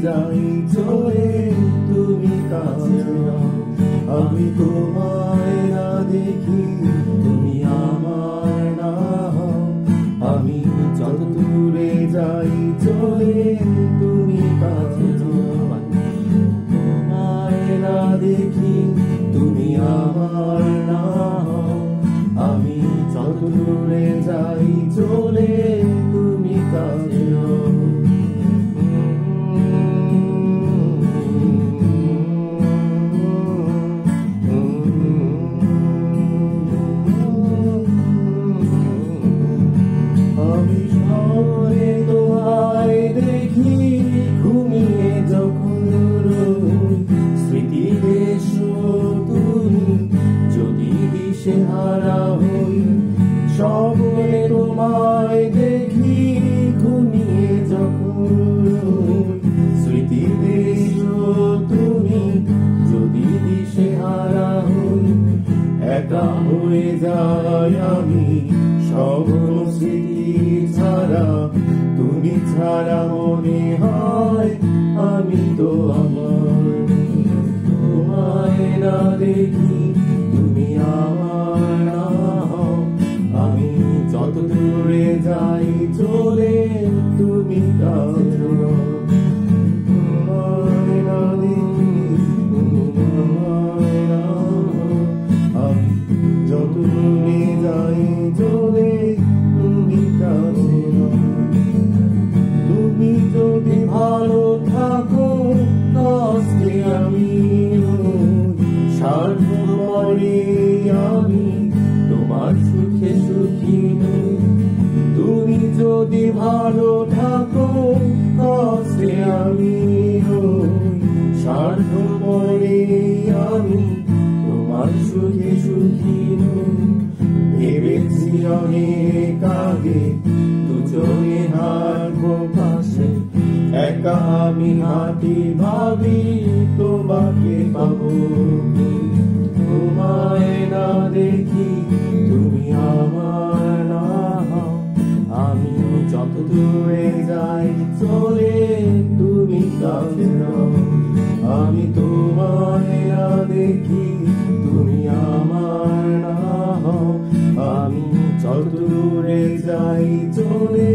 যাই চলে তুমি কাছে নাও। আমি তোমায় না দেখি তুমি আমার না হও। আমি যত দূরে যাই চলে তুমি কাছে নাও। তোমায় না দেখি তুমি আমার না হও। আমি যত দূরে যাই চলে তুমি কাছে নাও। আমি শহরে তোমায় দেখি ঘুমিয়ে যখন রই, স্মৃতিতে এসো তুমি যদি দিশেহারা হই। স্বপ্নে তোমায় দেখি ঘুমিয়ে যখন রই, স্মৃতিতে এসো তুমি যদি দিশেহারা হই। একা হয়ে যাই আমি স্বপ্ন স্মৃতি ছাড়া, তুমি ছাড়া মনে হয় আমি তো আমার। তোমায় না দেখি তুমি আমার না হও। আমি যত দূরে যাই চলে তুমি কাছে নাও। তোমায় না দেখি তুমি আমার না হও। আমি যত দূরে যাই চলে তুমি কাছে নাও। তুমি যদি ভালো থাকো কষ্টে আমি স্বার্থপরে আমি তোমার সুখে সুখী নই। তুমি যদি ভালো থাকো কষ্টে আমি স্বার্থপরে আমি তোমার সুখে সুখী নই। ভেবেছি অনেক আগে দুজনে হাঁটবো পাশে, একা আমি হাঁটি ভাবি তোমাকে পাবো। তোমায় না দেখি তুমি আমার না হও। আমি যত দূরে যাই চলে তুমি কাছে নাও। আমি তোমায় না দেখি তুমি আমার না হও। আমি যত দূরে যাই চলে